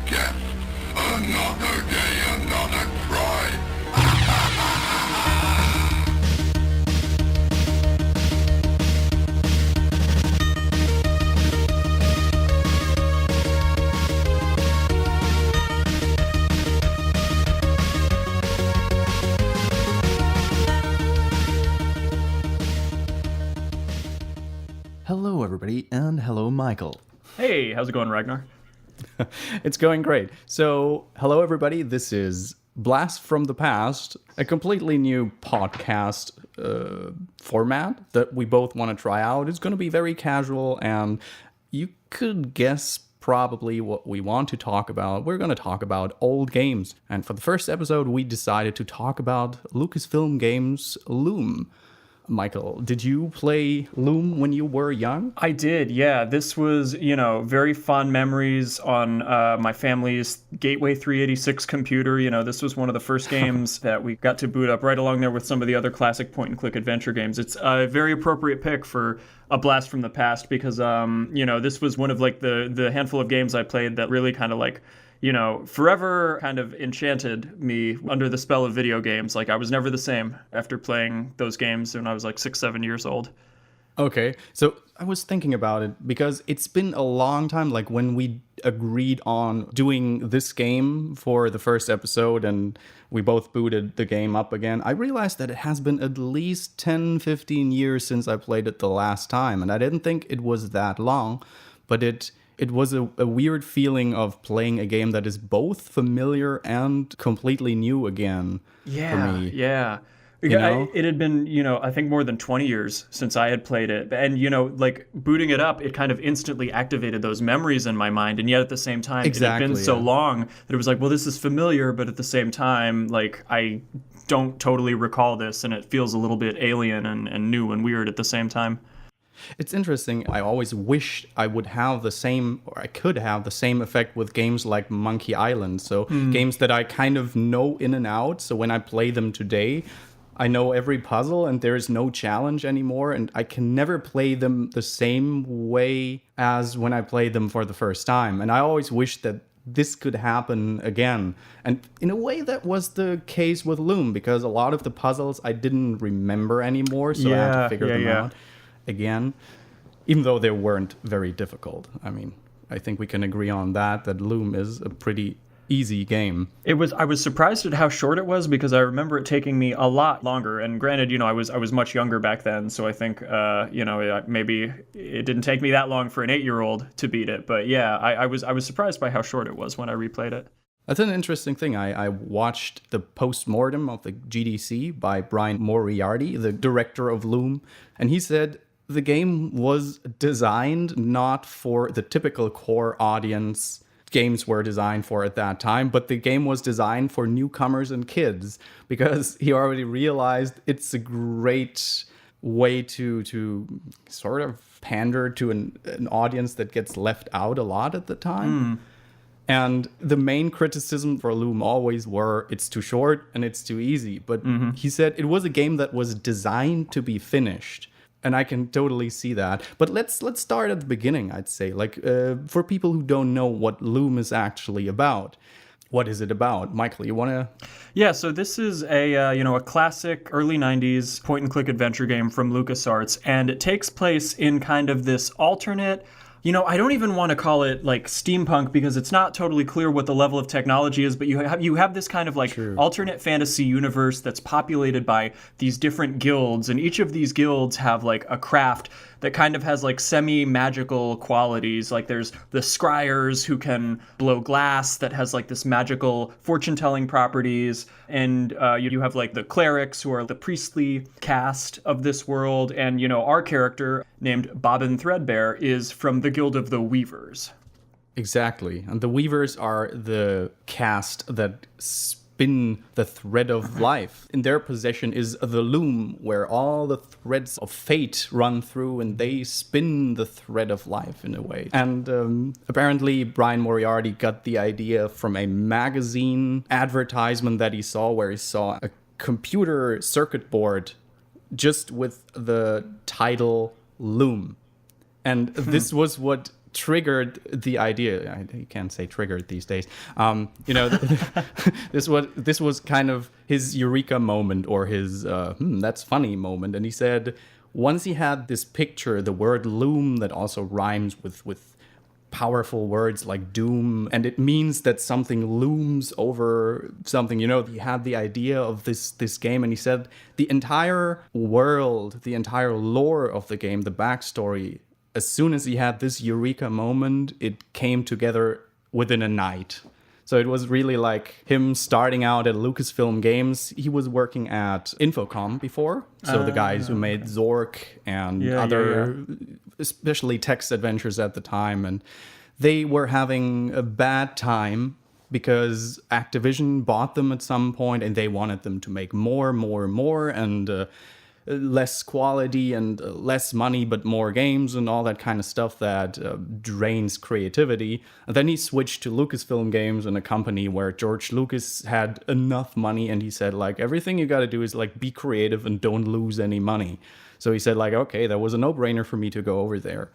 guess. Another day, another cry. Hello, everybody, and hello, Michael. Hey, how's it going, Ragnar? It's going great. So, hello, everybody. This is Blast from the Past, a completely new podcast format that we both want to try out. It's going to be very casual, and you could guess probably what we want to talk about. We're going to talk about old games. And for the first episode, we decided to talk about LucasFilm Games' Loom. Michael, did you play Loom when you were young? I did, yeah. This was, very fond memories on my family's Gateway 386 computer. This was one of the first games that we got to boot up right along there with some of the other classic point-and-click adventure games. It's a very appropriate pick for a blast from the past because, this was one of like the handful of games I played that really kind of like, forever kind of enchanted me under the spell of video games. Like, I was never the same after playing those games when I was like 6-7 years old. Okay, so I was thinking about it because it's been a long time, like when we agreed on doing this game for the first episode and we both booted the game up again, I realized that it has been at least 10-15 years since I played it the last time, and I didn't think it was that long, but it was a weird feeling of playing a game that is both familiar and completely new again for me. Yeah. It had been, I think more than 20 years since I had played it. And, like booting it up, it kind of instantly activated those memories in my mind. And yet at the same time, it had been so long that it was like, well, this is familiar. But at the same time, like, I don't totally recall this. And it feels a little bit alien and new and weird at the same time. It's interesting. I always wished I would have the same, or I could have the same effect with games like Monkey Island. So games that I kind of know in and out. So when I play them today, I know every puzzle and there is no challenge anymore. And I can never play them the same way as when I played them for the first time. And I always wish that this could happen again. And in a way, that was the case with Loom, because a lot of the puzzles I didn't remember anymore. So I had to figure them out again, even though they weren't very difficult. I mean, I think we can agree on that Loom is a pretty easy game. I was surprised at how short it was because I remember it taking me a lot longer. And granted, I was much younger back then, so I think maybe it didn't take me that long for an 8-year-old to beat it. But yeah, I was surprised by how short it was when I replayed it. That's an interesting thing. I watched the post-mortem of the GDC by Brian Moriarty, the director of Loom, and he said the game was designed not for the typical core audience games were designed for at that time, but the game was designed for newcomers and kids, because he already realized it's a great way to sort of pander to an audience that gets left out a lot at the time. And the main criticism for Loom always were it's too short and it's too easy. But he said it was a game that was designed to be finished. And I can totally see that. But let's start at the beginning, I'd say. Like, for people who don't know what Loom is actually about. What is it about? Michael, you want to? Yeah, so this is a classic early 90s point-and-click adventure game from LucasArts. And it takes place in kind of this alternate... I don't even want to call it like steampunk because it's not totally clear what the level of technology is, but you have this kind of like alternate fantasy universe that's populated by these different guilds, and each of these guilds have like a craft that kind of has like semi-magical qualities. Like there's the scryers who can blow glass that has like this magical fortune-telling properties. And you have like the clerics who are the priestly caste of this world. And, our character named Bobbin Threadbare is from the Guild of the Weavers. Exactly. And the Weavers are the caste that spin the thread of life. In their possession is the loom, where all the threads of fate run through and they spin the thread of life in a way. And apparently Brian Moriarty got the idea from a magazine advertisement that he saw, where he saw a computer circuit board just with the title Loom. And this was what triggered the idea. You can't say triggered these days. This was kind of his eureka moment, or his that's funny moment. And he said once he had this picture, the word loom, that also rhymes with powerful words like doom, and it means that something looms over something. He had the idea of this game, and he said the entire world, the entire lore of the game, the backstory, as soon as he had this eureka moment, it came together within a night. So it was really like him starting out at LucasFilm Games. He was working at Infocom before. So the guys who made Zork and other, especially text adventures at the time. And they were having a bad time because Activision bought them at some point and they wanted them to make more, and less quality and less money, but more games and all that kind of stuff that drains creativity. And then he switched to Lucasfilm Games, and a company where George Lucas had enough money, and he said, like, everything you got to do is like be creative and don't lose any money. So he said, like, okay, that was a no-brainer for me to go over there.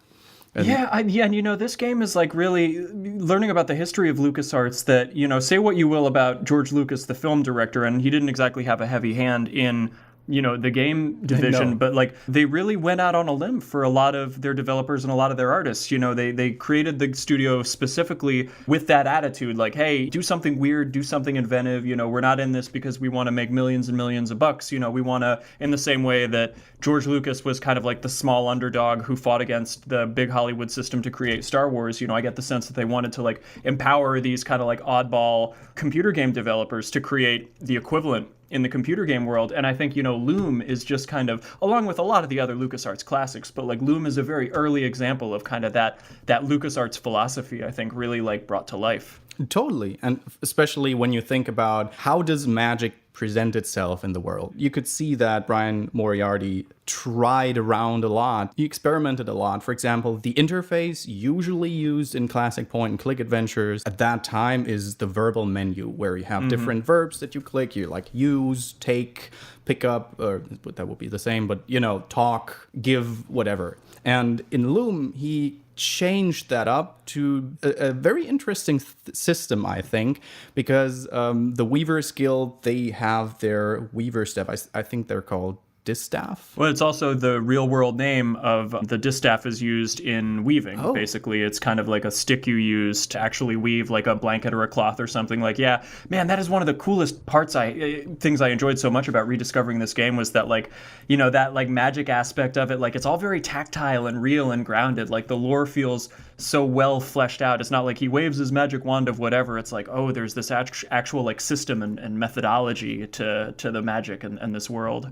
And and this game is like really learning about the history of LucasArts. That, say what you will about George Lucas, the film director, and he didn't exactly have a heavy hand in the game division, but like they really went out on a limb for a lot of their developers and a lot of their artists. They created the studio specifically with that attitude, like, hey, do something weird, do something inventive. We're not in this because we want to make millions and millions of bucks. We want to, in the same way that George Lucas was kind of like the small underdog who fought against the big Hollywood system to create Star Wars. I get the sense that they wanted to like empower these kind of like oddball computer game developers to create the equivalent in the computer game world. And I think, Loom is just kind of, along with a lot of the other LucasArts classics, but like Loom is a very early example of kind of that LucasArts philosophy, I think, really like brought to life. Totally. And especially when you think about how does magic present itself in the world. You could see that Brian Moriarty tried around a lot. He experimented a lot. For example, the interface usually used in classic point-and-click adventures at that time is the verbal menu, where you have different verbs that you click. You like use, take, pick up, or that would be the same, but talk, give, whatever. And in Loom, he changed that up to a very interesting system, I think, because the Weavers Guild, they have their Weaver staff. I think they're called distaff. Well, it's also the real world name of the distaff is used in weaving. Oh. Basically, it's kind of like a stick you use to actually weave like a blanket or a cloth or something. Like, yeah, man, that is one of the coolest things I enjoyed so much about rediscovering this game was that that like magic aspect of it. Like, it's all very tactile and real and grounded. Like, the lore feels so well fleshed out. It's not like he waves his magic wand of whatever. It's like, oh, there's this actual like system and methodology to the magic and this world.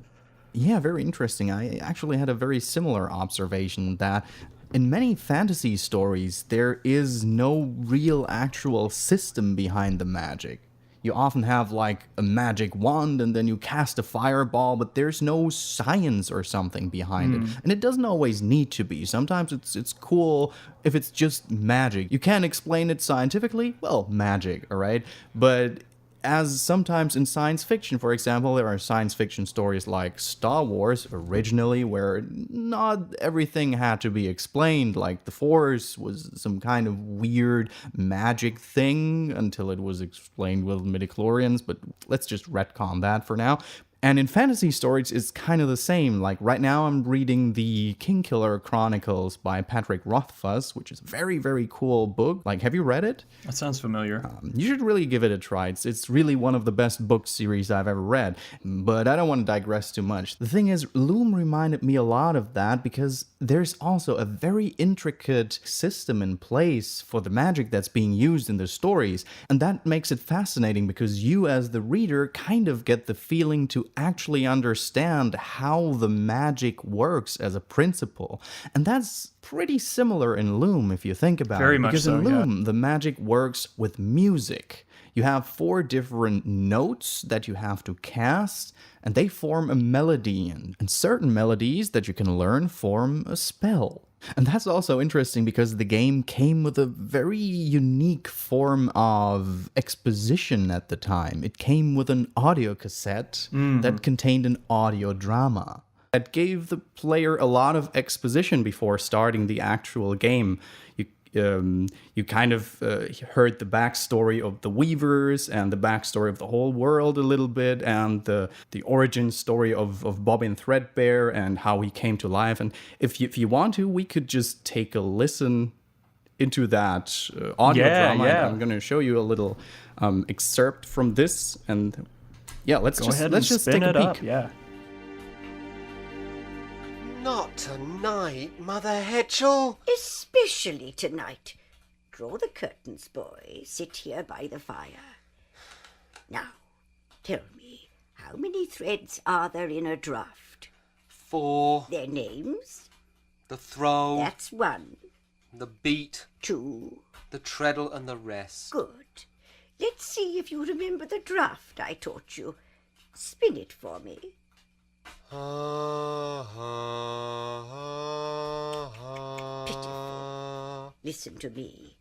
Yeah, very interesting. I actually had a very similar observation that in many fantasy stories, there is no real actual system behind the magic. You often have like a magic wand and then you cast a fireball, but there's no science or something behind it. And it doesn't always need to be. Sometimes it's cool if it's just magic. You can't explain it scientifically? Well, magic, all right? But as sometimes in science fiction, for example, there are science fiction stories like Star Wars originally, where not everything had to be explained, like the Force was some kind of weird magic thing until it was explained with midichlorians, but let's just retcon that for now. And in fantasy stories, it's kind of the same. Like right now I'm reading the Kingkiller Chronicles by Patrick Rothfuss, which is a very, very cool book. Like, have you read it? That sounds familiar. You should really give it a try. It's really one of the best book series I've ever read. But I don't want to digress too much. The thing is, Loom reminded me a lot of that because there's also a very intricate system in place for the magic that's being used in the stories. And that makes it fascinating because you as the reader kind of get the feeling to actually understand how the magic works as a principle. And that's pretty similar in Loom if you think about Very it. much Because so, in Loom, the magic works with music. You have 4 different notes that you have to cast, and they form a melody. And certain melodies that you can learn form a spell. And that's also interesting because the game came with a very unique form of exposition at the time. It came with an audio cassette that contained an audio drama. That gave the player a lot of exposition before starting the actual game. you kind of heard the backstory of the Weavers and the backstory of the whole world a little bit, and the origin story of Bobbin Threadbare and how he came to life. And if you want to, we could just take a listen into that audio drama. Yeah. And I'm going to show you a little excerpt from this, and let's Go just ahead let's and just spin take a it peek. up. Yeah. Not tonight, Mother Hetchel. Especially tonight. Draw the curtains, boy. Sit here by the fire. Now, tell me, how many threads are there in a draft? 4. Their names? The throw, That's 1. the beat, 2. the treadle, and the rest. Good. Let's see if you remember the draft I taught you. Spin it for me. Pitiful. Listen to me.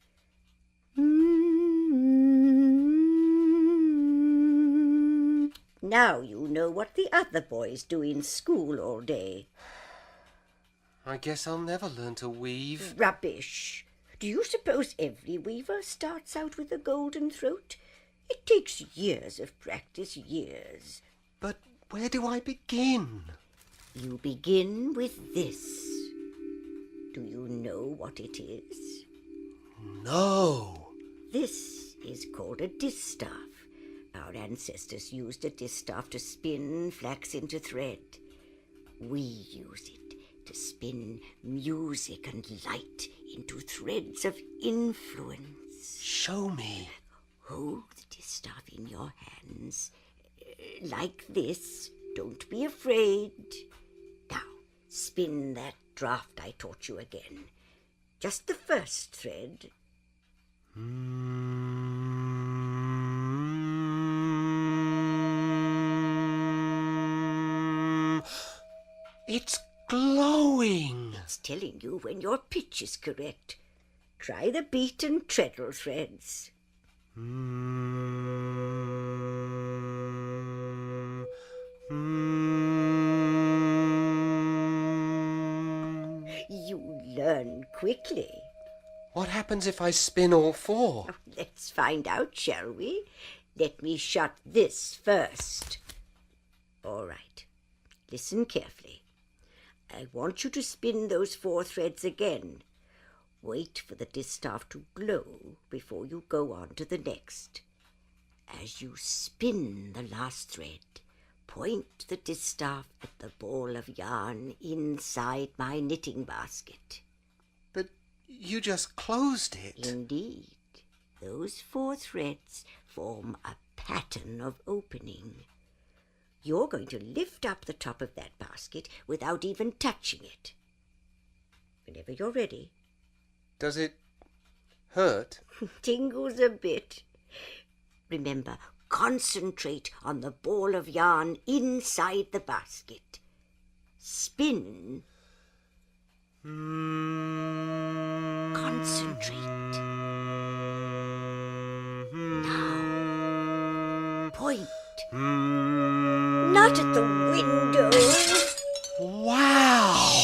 Now you know what the other boys do in school all day. I guess I'll never learn to weave. Rubbish. Do you suppose every weaver starts out with a golden throat? It takes years of practice, years. But where do I begin? You begin with this. Do you know what it is? No. This is called a distaff. Our ancestors used a distaff to spin flax into thread. We use it to spin music and light into threads of influence. Show me. Hold the distaff in your hands, like this. Don't be afraid. Now, spin that draft I taught you again. Just the first thread. It's glowing. It's telling you when your pitch is correct. Try the beat and treadle threads. You learn quickly. What happens if I spin all 4? Let's find out, shall we? Let me shut this first. All right. Listen carefully. I want you to spin those 4 threads again. Wait for the distaff to glow before you go on to the next. As you spin the last thread, point the distaff at the ball of yarn inside my knitting basket. But you just closed it. Indeed, those 4 threads form a pattern of opening. You're going to lift up the top of that basket without even touching it. Whenever you're ready. Does it hurt? Tingles a bit. Remember, concentrate on the ball of yarn inside the basket. Spin. Concentrate. Now, point. Not at the window. Wow!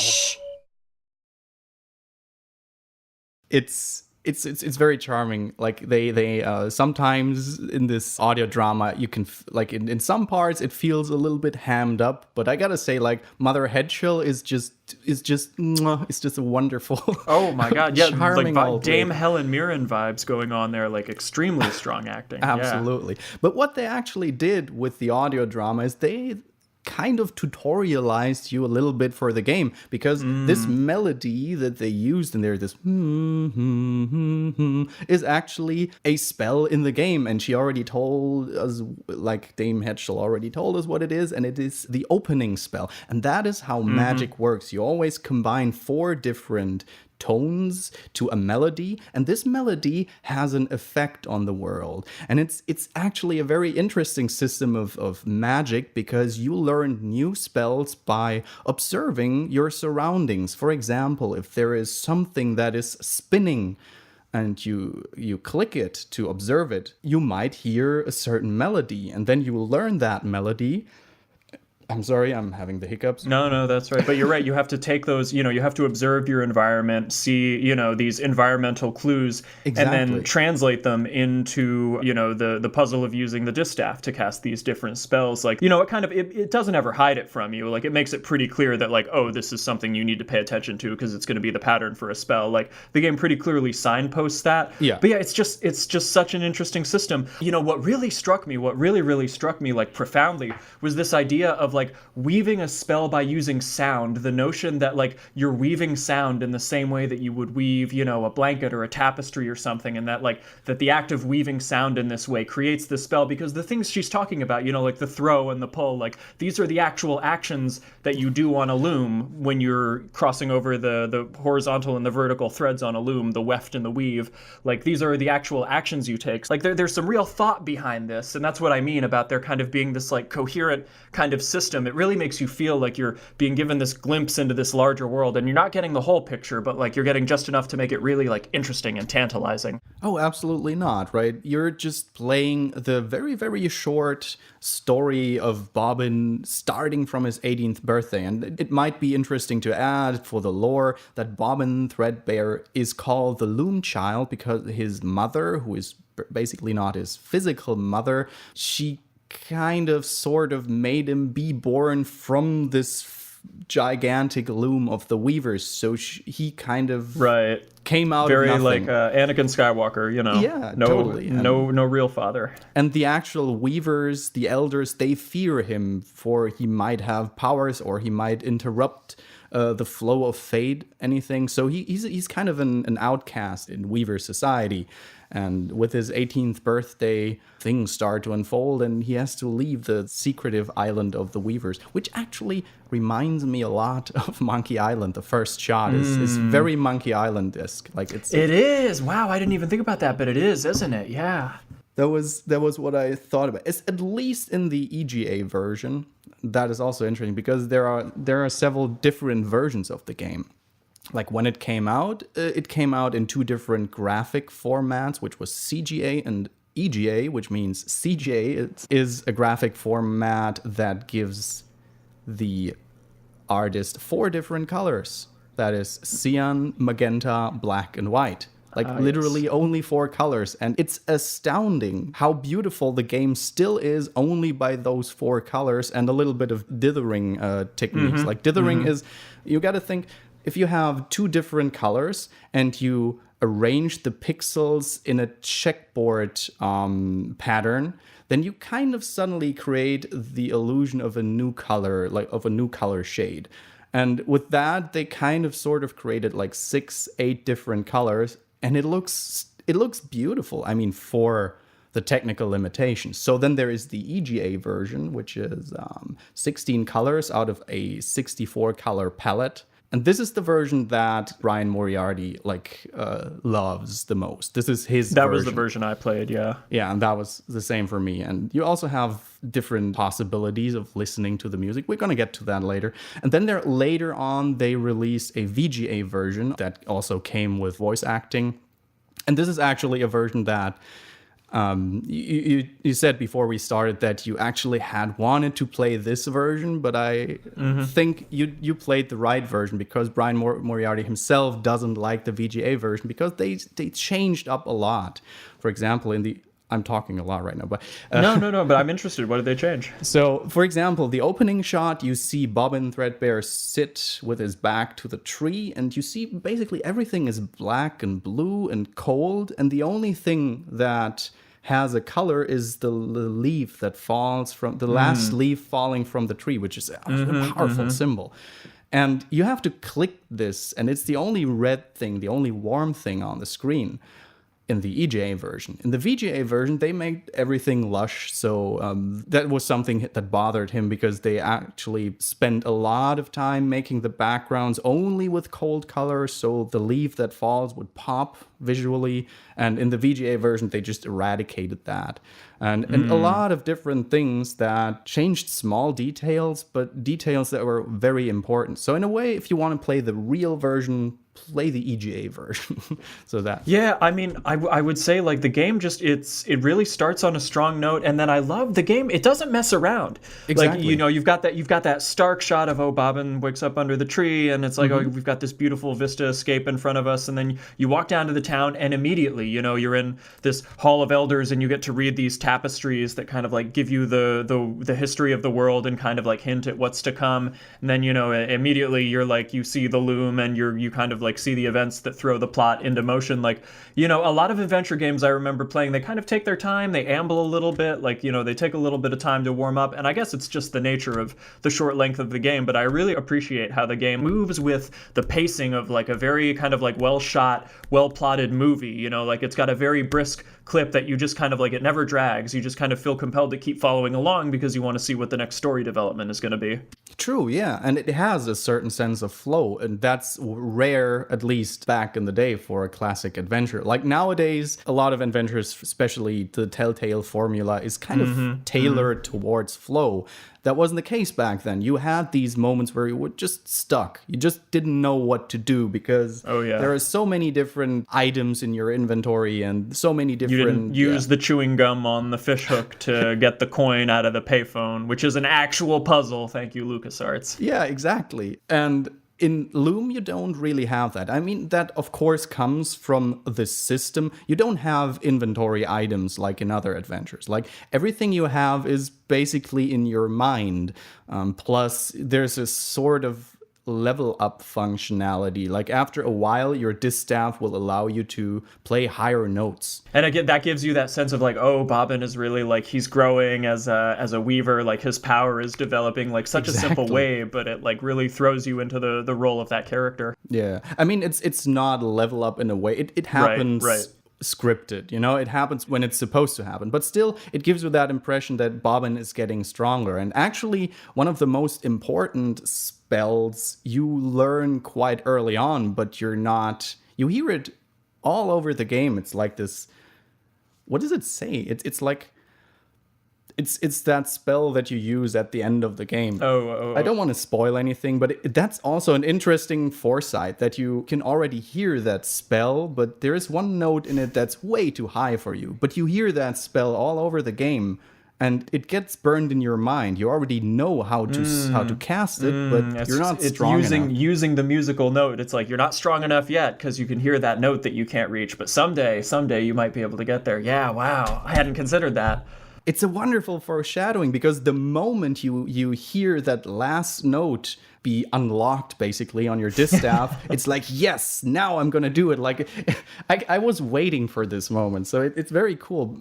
It's very charming. Like they sometimes in this audio drama you can like in some parts it feels a little bit hammed up, but I gotta say, like, Mother Headshell is just mwah, it's just a wonderful. Oh my God! Yeah, charming like old Dame lady. Helen Mirren vibes going on there, like extremely strong acting. Yeah. Absolutely. But what they actually did with the audio drama is they kind of tutorialized you a little bit for the game, because this melody that they used in there, this is actually a spell in the game, and she already told us, like Dame Hetchel already told us what it is, and it is the opening spell. And that is how magic works. You always combine 4 different tones to a melody, and this melody has an effect on the world. And it's actually a very interesting system of magic, because you learn new spells by observing your surroundings. For example, if there is something that is spinning and you click it to observe it, you might hear a certain melody, and then you will learn that melody. I'm sorry, I'm having the hiccups. No, that's right. But you're right. You have to take those, you have to observe your environment, see, these environmental clues, Exactly. and then translate them into, the puzzle of using the distaff to cast these different spells. Like, it doesn't ever hide it from you. Like, it makes it pretty clear that, like, oh, this is something you need to pay attention to because it's going to be the pattern for a spell. Like, the game pretty clearly signposts that. Yeah. But yeah, it's just such an interesting system. What really struck me, like, profoundly, was this idea of, like, weaving a spell by using sound. The notion that, like, you're weaving sound in the same way that you would weave, a blanket or a tapestry or something, and that, like, that the act of weaving sound in this way creates the spell, because the things she's talking about, like the throw and the pull, like, these are the actual actions that you do on a loom when you're crossing over the horizontal and the vertical threads on a loom, the weft and the weave. Like, these are the actual actions you take. Like, there's some real thought behind this, and that's what I mean about there kind of being this, like, coherent kind of system. It really makes you feel like you're being given this glimpse into this larger world, and you're not getting the whole picture, but, like, you're getting just enough to make it really, like, interesting and tantalizing. Oh, absolutely not, right? You're just playing the very, very short story of Bobbin starting from his 18th birthday. And it might be interesting to add for the lore that Bobbin Threadbare is called the Loom Child because his mother, who is basically not his physical mother, she kind of sort of made him be born from this gigantic loom of the weavers. So he kind of came out very of nothing. like Anakin Skywalker, Yeah, no, totally. No real father. And the actual weavers, the elders, they fear him for he might have powers or he might interrupt the flow of fate, anything. So he's kind of an outcast in weaver society. And with his 18th birthday, things start to unfold, and he has to leave the secretive island of the Weavers, which actually reminds me a lot of Monkey Island. The first shot is very Monkey Island-esque. Like it is. Wow, I didn't even think about that, but it is, isn't it? Yeah. That was what I thought about. It's at least in the EGA version. That is also interesting because there are several different versions of the game. Like when it came out in two different graphic formats, which was CGA and EGA, which means CGA is a graphic format that gives the artist 4 different colors. That is cyan, magenta, black, and white. Like literally only 4 colors. And it's astounding how beautiful the game still is only by those 4 colors and a little bit of dithering techniques. Like dithering is, you got to think, if you have 2 different colors and you arrange the pixels in a checkboard pattern, then you kind of suddenly create the illusion of a new color, like of a new color shade. And with that, they kind of sort of created like 6-8 different colors, and it looks beautiful. I mean, for the technical limitations. So then there is the EGA version, which is 16 colors out of a 64 color palette. And this is the version that Brian Moriarty loves the most. This is his version. That was the version I played, yeah. Yeah, and that was the same for me. And you also have different possibilities of listening to the music. We're going to get to that later. And then later on, they released a VGA version that also came with voice acting. And this is actually a version that you said before we started that you actually had wanted to play this version, but I think you played the right version because Brian Moriarty himself doesn't like the VGA version because they changed up a lot. For example, I'm talking a lot right now, but no, but I'm interested. What did they change? So, for example, the opening shot, you see Bobbin Threadbare sit with his back to the tree, and you see basically everything is black and blue and cold, and the only thing that has a color is the leaf that falls from the last leaf falling from the tree, which is a powerful symbol. And you have to click this, and it's the only red thing, the only warm thing on the screen in the EGA version. In the VGA version, they made everything lush, so that was something that bothered him because they actually spent a lot of time making the backgrounds only with cold colors, so the leaf that falls would pop visually, and in the VGA version, they just eradicated that. And a lot of different things that changed small details, but details that were very important. So in a way, if you want to play the real version play the EGA version. So that. Yeah, I mean, I would say like the game just it really starts on a strong note, and then I love the game. It doesn't mess around. Exactly. Like, you know, you've got that stark shot of Bobbin wakes up under the tree, and it's like, oh, we've got this beautiful vista escape in front of us, and then you walk down to the town, and immediately, you know, you're in this hall of elders, and you get to read these tapestries that kind of like give you the history of the world and kind of like hint at what's to come. And then, you know, immediately you're like, you see the loom, and you kind of like see the events that throw the plot into motion. Like, you know, a lot of adventure games I remember playing, they kind of take their time, they amble a little bit, like, you know, they take a little bit of time to warm up, and I guess it's just the nature of the short length of the game, but I really appreciate how the game moves with the pacing of like a very kind of like well shot, well plotted movie, you know, like it's got a very brisk clip that you just kind of like, it never drags, you just kind of feel compelled to keep following along because you want to see what the next story development is going to be. True, yeah, and it has a certain sense of flow, and that's rare, at least back in the day, for a classic adventure. Like nowadays, a lot of adventures, especially the Telltale formula, is kind of tailored towards flow. That wasn't the case back then. You had these moments where you were just stuck. You just didn't know what to do because there are so many different items in your inventory and so many different... You didn't use the chewing gum on the fishhook to get the coin out of the payphone, which is an actual puzzle. Thank you, LucasArts. Yeah, exactly. And in Loom, you don't really have that. I mean, that of course comes from the system. You don't have inventory items like in other adventures. Like everything you have is basically in your mind. Plus, there's a sort of level up functionality. Like after a while, your distaff will allow you to play higher notes. And again, that gives you that sense of like, oh, Bobbin is really like, he's growing as a weaver, like his power is developing like such a simple way, but it like really throws you into the role of that character. Yeah. I mean, it's not level up in a way. It happens scripted, you know, it happens when it's supposed to happen, but still it gives you that impression that Bobbin is getting stronger. And actually one of the most important spells you learn quite early on, but you hear it all over the game. It's like this, what does it say? It's like it's that spell that you use at the end of the game. I don't want to spoil anything, but that's also an interesting foresight that you can already hear that spell, but there is one note in it that's way too high for you. But you hear that spell all over the game, and it gets burned in your mind. You already know how to cast it, but you're not strong enough. Using the musical note, it's like you're not strong enough yet because you can hear that note that you can't reach. But someday you might be able to get there. Yeah, wow, I hadn't considered that. It's a wonderful foreshadowing because the moment you hear that last note be unlocked basically on your distaff, it's like, yes, now I'm gonna do it. Like I was waiting for this moment, so it's very cool.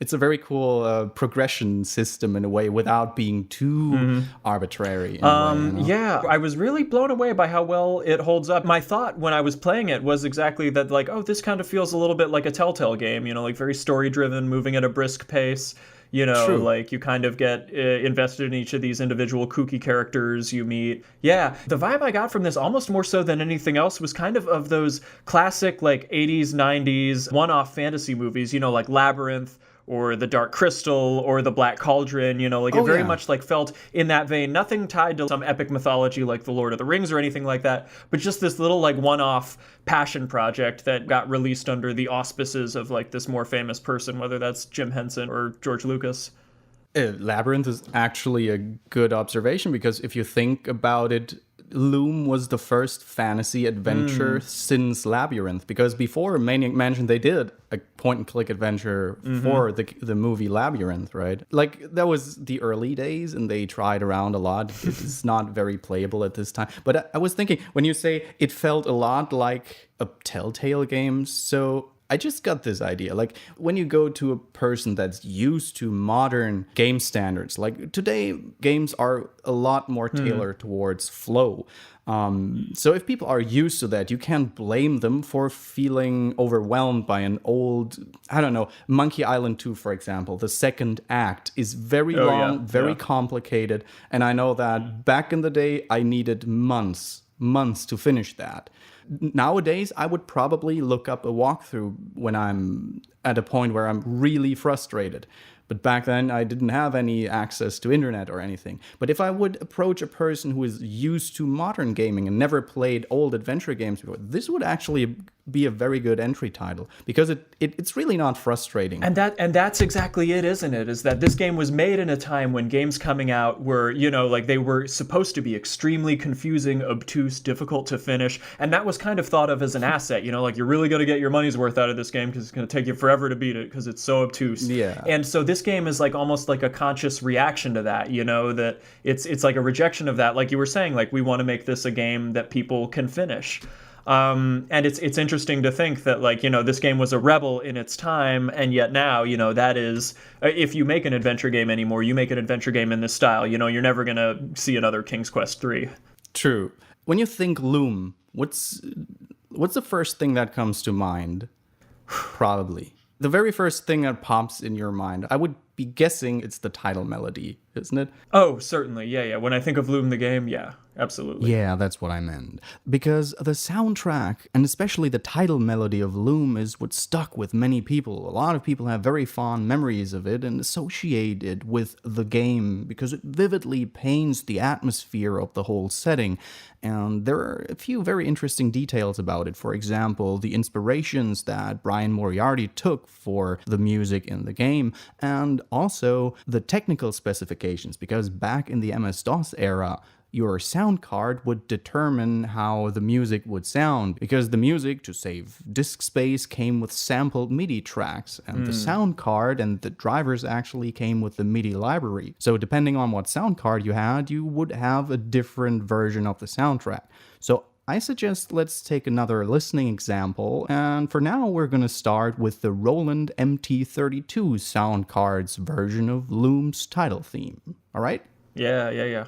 It's a very cool progression system in a way without being too arbitrary. In a way, you know? Yeah, I was really blown away by how well it holds up. My thought when I was playing it was exactly that, like, oh, this kind of feels a little bit like a Telltale game, you know, like very story driven, moving at a brisk pace. You know, like you kind of get invested in each of these individual kooky characters you meet. Yeah, the vibe I got from this, almost more so than anything else, was kind of those classic like 80s, 90s one-off fantasy movies, you know, like Labyrinth or The Dark Crystal or The Black Cauldron, you know, like it very much like felt in that vein, nothing tied to some epic mythology like The Lord of the Rings or anything like that, but just this little like one-off passion project that got released under the auspices of like this more famous person, whether that's Jim Henson or George Lucas. Labyrinth is actually a good observation because if you think about it, Loom was the first fantasy adventure since Labyrinth, because before Maniac Mansion they did a point-and-click adventure for the movie Labyrinth, right? Like, that was the early days, and they tried around a lot. It's not very playable at this time. But I was thinking, when you say it felt a lot like a Telltale game, so I just got this idea. Like, when you go to a person that's used to modern game standards, like today, games are a lot more tailored towards flow. So if people are used to that, you can't blame them for feeling overwhelmed by an old, I don't know, Monkey Island 2, for example. The second act is very long, very complicated. And I know that back in the day, I needed months to finish that. Nowadays, I would probably look up a walkthrough when I'm at a point where I'm really frustrated. But back then, I didn't have any access to internet or anything. But if I would approach a person who is used to modern gaming and never played old adventure games before, this would actually be a very good entry title, because it's really not frustrating. And that's exactly it, isn't it? Is that this game was made in a time when games coming out were, like they were supposed to be extremely confusing, obtuse, difficult to finish, and that was kind of thought of as an asset. Like you're really going to get your money's worth out of this game because it's going to take you forever to beat it because it's so obtuse. Yeah. And so this game is like almost like a conscious reaction to that. That it's like a rejection of that. Like you were saying, like we want to make this a game that people can finish. And it's interesting to think that this game was a rebel in its time, and yet now that is, if you make an adventure game anymore, you make an adventure game in this style, you're never gonna see another King's Quest 3. True. When you think Loom, what's the first thing that comes to mind? Probably the very first thing that pops in your mind, I would be guessing it's the title melody, isn't it? Oh, certainly. Yeah. When I think of Loom the game, yeah, absolutely. Yeah, that's what I meant. Because the soundtrack, and especially the title melody of Loom, is what stuck with many people. A lot of people have very fond memories of it and associate it with the game because it vividly paints the atmosphere of the whole setting. And there are a few very interesting details about it. For example, the inspirations that Brian Moriarty took for the music in the game, and also the technical specifications, because back in the MS-DOS era, your sound card would determine how the music would sound, because the music, to save disk space, came with sampled MIDI tracks, and the sound card and the drivers actually came with the MIDI library. So depending on what sound card you had, you would have a different version of the soundtrack. So I suggest let's take another listening example, and for now we're going to start with the Roland MT32 sound card's version of Loom's title theme. All right? Yeah.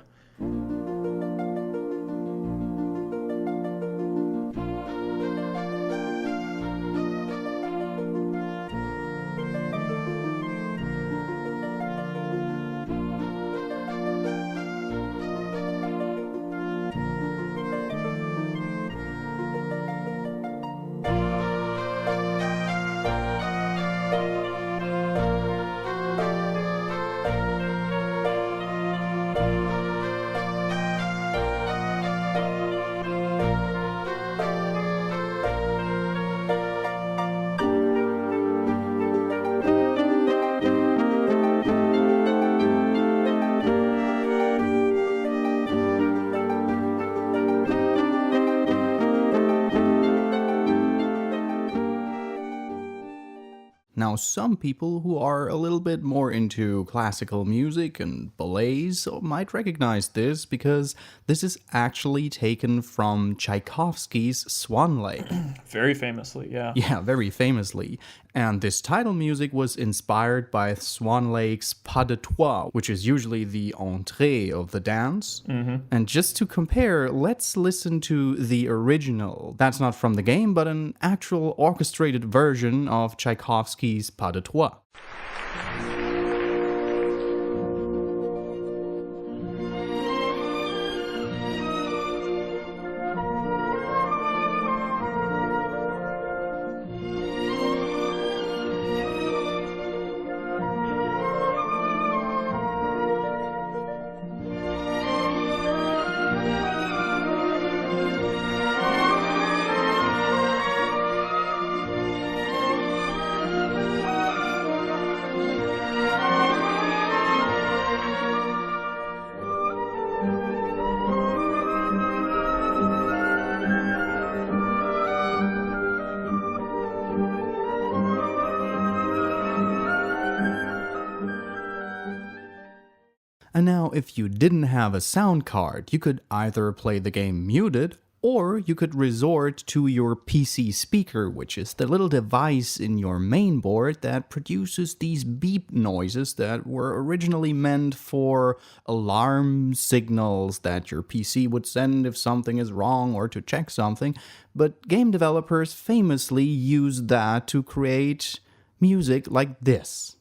Now, some people who are a little bit more into classical music and ballets might recognize this, because this is actually taken from Tchaikovsky's Swan Lake. Very famously, yeah. Yeah, very famously. And this title music was inspired by Swan Lake's pas de trois, which is usually the entrée of the dance. And just to compare, let's listen to the original. That's not from the game, but an actual orchestrated version of Tchaikovsky's pas de trois. And now, if you didn't have a sound card, you could either play the game muted, or you could resort to your PC speaker, which is the little device in your main board that produces these beep noises that were originally meant for alarm signals that your PC would send if something is wrong or to check something. But game developers famously use that to create music like this.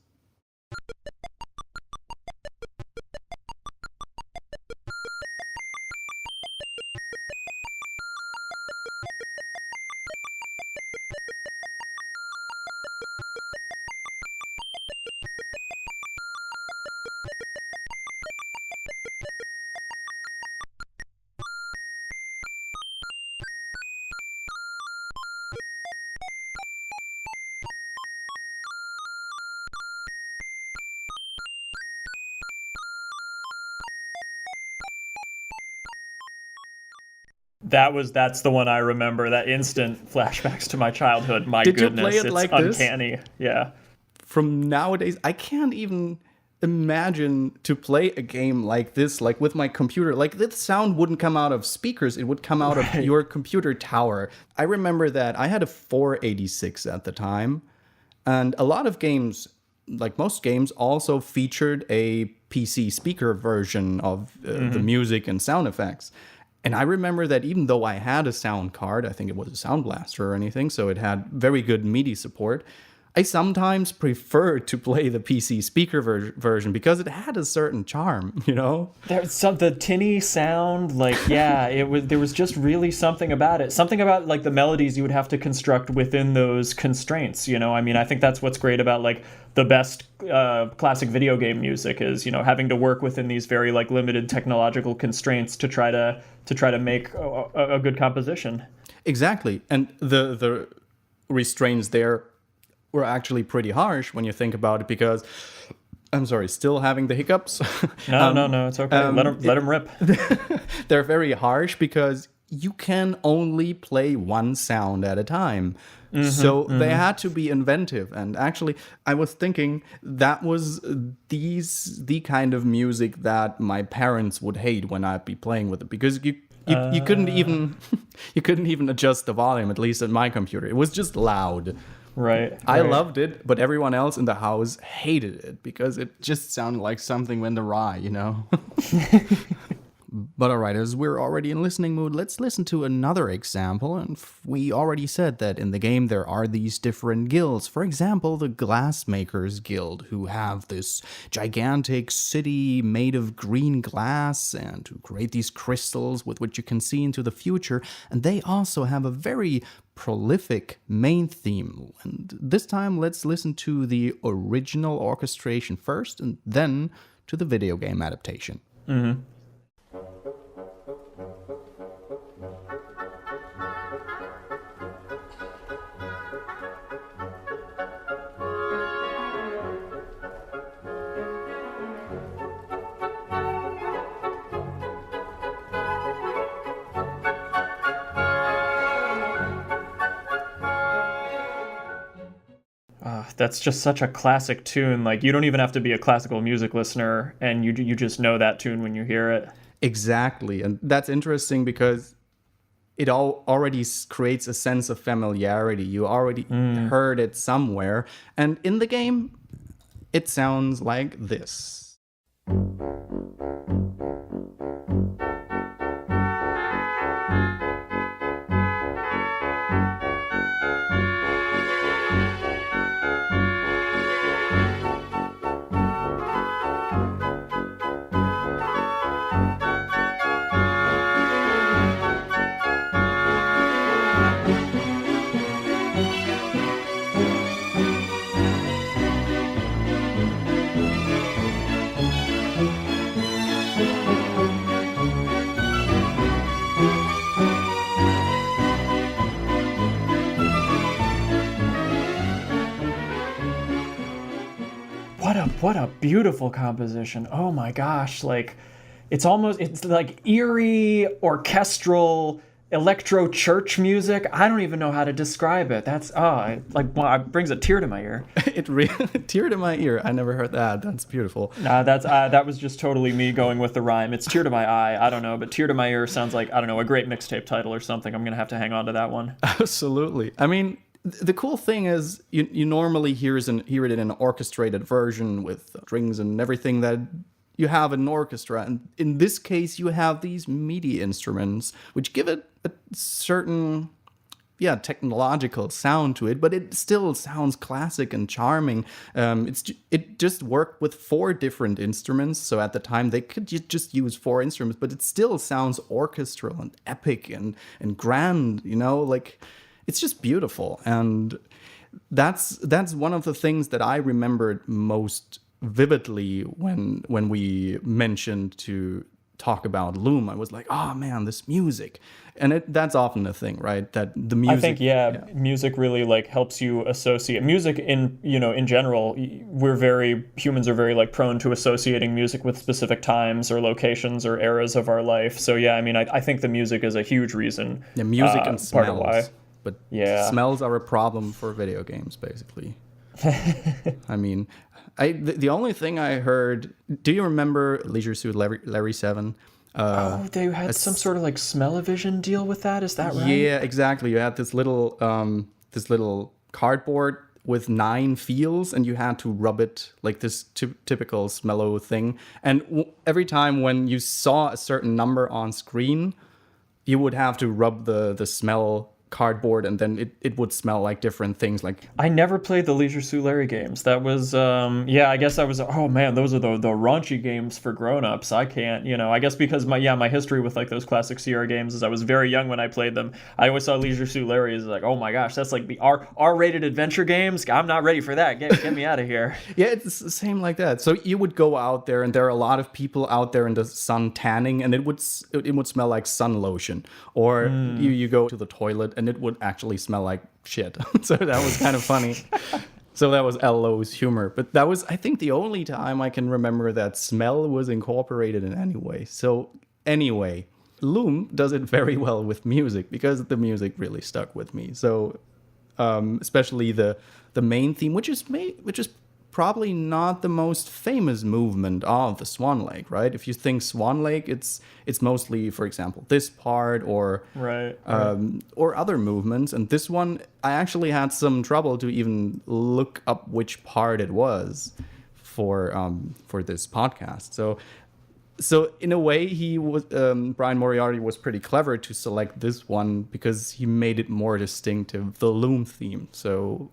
That's the one I remember. That instant flashbacks to my childhood. My Did goodness, you play it it's like this? uncanny. Yeah. From nowadays, I can't even imagine to play a game like this, like with my computer. Like, this sound wouldn't come out of speakers, it would come out of your computer tower. I remember that I had a 486 at the time, and a lot of games, like most games, also featured a PC speaker version of the music and sound effects. And I remember that even though I had a sound card, I think it was a Sound Blaster or anything, so it had very good MIDI support, I sometimes preferred to play the PC speaker version because it had a certain charm, you know? There's the tinny sound, like, yeah, there was just really something about it. Something about, like, the melodies you would have to construct within those constraints, you know? I mean, I think that's what's great about, like, the best classic video game music is, you know, having to work within these very, like, limited technological constraints to try to make a good composition. Exactly. And the restraints there were actually pretty harsh when you think about it, because I'm sorry, still having the hiccups. No, it's okay. Let them rip. They're very harsh because you can only play one sound at a time. So they had to be inventive. And actually, I was thinking that was the kind of music that my parents would hate when I'd be playing with it, because you couldn't even adjust the volume, at least on my computer. It was just loud. Right. I loved it, but everyone else in the house hated it because it just sounded like something went awry, you know? But all right, as we're already in listening mood, let's listen to another example. And we already said that in the game there are these different guilds. For example, the Glassmakers Guild, who have this gigantic city made of green glass and who create these crystals with which you can see into the future. And they also have a very prolific main theme. And this time, let's listen to the original orchestration first and then to the video game adaptation. Mm-hmm. That's just such a classic tune. Like, you don't even have to be a classical music listener, and you just know that tune when you hear it. Exactly. And that's interesting because it already creates a sense of familiarity. You already heard it somewhere. And in the game, it sounds like this. What a beautiful composition. Oh my gosh, like it's like eerie orchestral electro church music. I don't even know how to describe it. That's it brings a tear to my ear. It really tear to my ear. I never heard that. That's beautiful. Nah, that was just totally me going with the rhyme. It's tear to my eye. I don't know, but tear to my ear sounds like, I don't know, a great mixtape title or something. I'm gonna have to hang on to that one. Absolutely. I mean, the cool thing is you normally hear it in an orchestrated version with strings and everything that you have in an orchestra. And in this case, you have these MIDI instruments, which give it a certain, technological sound to it, but it still sounds classic and charming. It just worked with 4 different instruments. So at the time, they could just use 4 instruments, but it still sounds orchestral and epic and grand, you know, like... It's just beautiful, and that's one of the things that I remembered most vividly when we mentioned to talk about Loom, I was like, oh man, this music. And that's often a thing, right? That the music. I think, music really like helps you associate music in general. Humans are very like prone to associating music with specific times or locations or eras of our life. So yeah, I mean, I think the music is a huge reason. Yeah, music and smells. Part of why. But yeah, smells are a problem for video games, basically. I mean, the only thing I heard. Do you remember Leisure Suit Larry 7? They had some sort of like smell-o-vision deal with that. Is that right? Yeah, exactly. You had this little cardboard with 9 feels, and you had to rub it like this typical smello thing. And every time when you saw a certain number on screen, you would have to rub the smell cardboard, and then it would smell like different things. Like, I never played the Leisure Suit Larry games. That was I guess I was, oh man, those are the raunchy games for grown-ups. I can't, I guess because my history with like those classic Sierra games is I was very young when I played them. I always saw Leisure Suit Larry as like, oh my gosh, that's like the R-rated adventure games. I'm not ready for that. Get me out of here. Yeah, it's the same like that. So you would go out there, and there are a lot of people out there in the sun tanning, and it would smell like sun lotion. Or you go to the toilet, and it would actually smell like shit. So that was kind of funny. So that was LO's humor. But that was, I think, the only time I can remember that smell was incorporated in any way. So anyway, Loom does it very well with music, because the music really stuck with me. So especially the main theme, which is probably not the most famous movement of the Swan Lake, right? If you think Swan Lake, it's mostly, for example, this part or or other movements. And this one, I actually had some trouble to even look up which part it was for this podcast. So in a way, he was Brian Moriarty was pretty clever to select this one, because he made it more distinctive, the Loom theme. So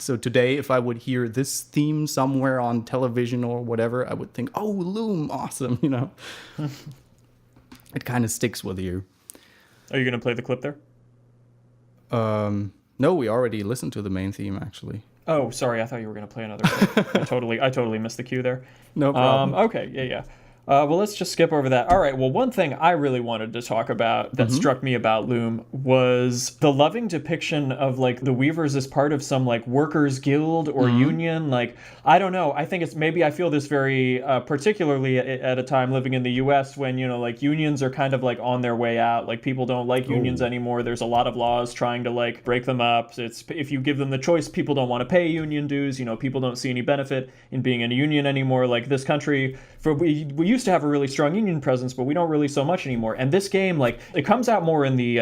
today, if I would hear this theme somewhere on television or whatever, I would think, oh, Loom, awesome, It kind of sticks with you. Are you gonna play the clip there? No, we already listened to the main theme, actually. Oh, sorry, I thought you were gonna play another clip. I totally missed the cue there. No problem. Okay, yeah. Well, let's just skip over that. All right, well, one thing I really wanted to talk about that struck me about Loom was the loving depiction of, like, the Weavers as part of some, like, workers' guild or union. Like, I don't know. I think it's, maybe I feel this very particularly at a time living in the U.S. when, like, unions are kind of, like, on their way out. Like, people don't like unions anymore. There's a lot of laws trying to, like, break them up. It's, if you give them the choice, people don't want to pay union dues. People don't see any benefit in being in a union anymore. Like, this country, we used to have a really strong union presence, but we don't really so much anymore. And this game, like, it comes out more in the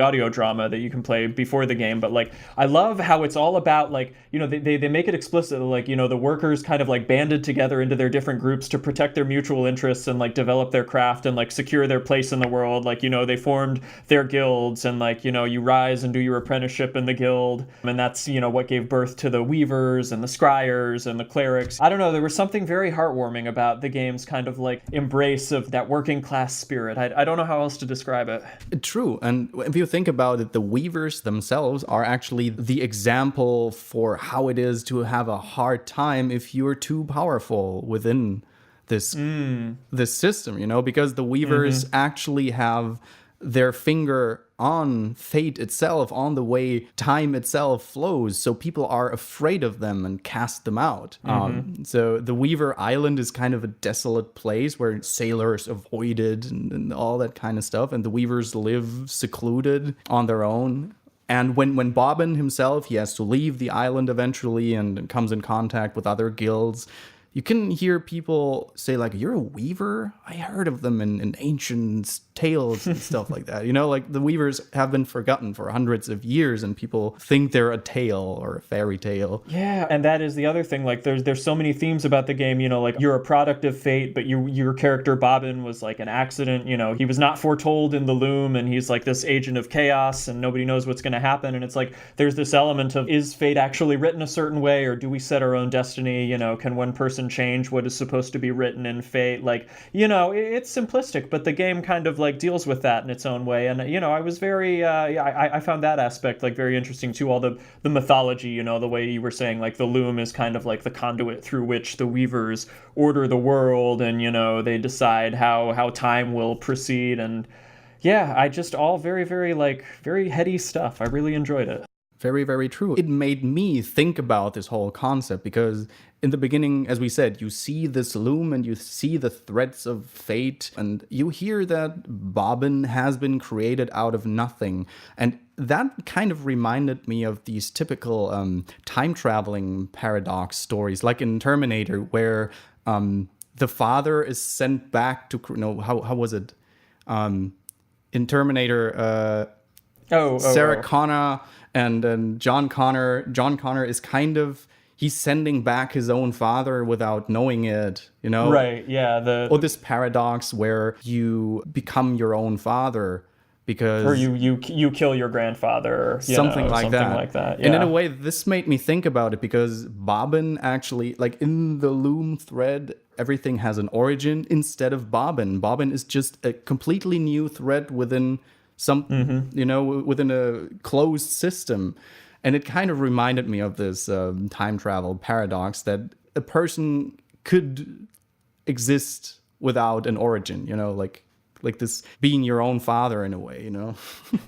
audio drama that you can play before the game. But, like, I love how it's all about, like, they make it explicit, like, the workers kind of, like, banded together into their different groups to protect their mutual interests and, like, develop their craft and, like, secure their place in the world. Like, they formed their guilds, and, like, you rise and do your apprenticeship in the guild, and that's what gave birth to the Weavers and the Scryers and the Clerics. I don't know, there was something very heartwarming about the game's kind of, like, embrace of that working class spirit. I don't know how else to describe it. True. And if you think about it, the Weavers themselves are actually the example for how it is to have a hard time if you're too powerful within this system, because the Weavers actually have their finger on fate itself, on the way time itself flows, so people are afraid of them and cast them out. So the Weaver Island is kind of a desolate place where sailors avoid it and all that kind of stuff, and the Weavers live secluded on their own. And when Bobbin himself, he has to leave the island eventually and comes in contact with other guilds, you can hear people say, like, you're a weaver? I heard of them in ancient tales and stuff like that. Like, the Weavers have been forgotten for hundreds of years, and people think they're a tale or a fairy tale. Yeah, and that is the other thing. Like, there's so many themes about the game, like, you're a product of fate, but your character, Bobbin, was, like, an accident. He was not foretold in the Loom, and he's, like, this agent of chaos, and nobody knows what's going to happen. And it's like, there's this element of, is fate actually written a certain way, or do we set our own destiny? Can one person and change what is supposed to be written in fate. Like, it's simplistic, but the game kind of like deals with that in its own way. And, I was very, I found that aspect like very interesting too. All the mythology, the way you were saying, like the loom is kind of like the conduit through which the weavers order the world, and, they decide how time will proceed. And yeah, I just all very, very like very heady stuff. I really enjoyed it. Very, very true. It made me think about this whole concept because in the beginning, as we said, you see this loom and you see the threads of fate and you hear that Bobbin has been created out of nothing. And that kind of reminded me of these typical time-traveling paradox stories, like in Terminator, where the father is sent back to, how was it? In Terminator, Sarah Connor and John Connor is kind of, he's sending back his own father without knowing it, Right, yeah. Or this paradox where you become your own father because... Or you kill your grandfather, something like that. Yeah. And in a way, this made me think about it because Bobbin actually, like in the loom thread, everything has an origin instead of Bobbin. Bobbin is just a completely new thread within within a closed system. And it kind of reminded me of this time travel paradox that a person could exist without an origin, like this being your own father in a way,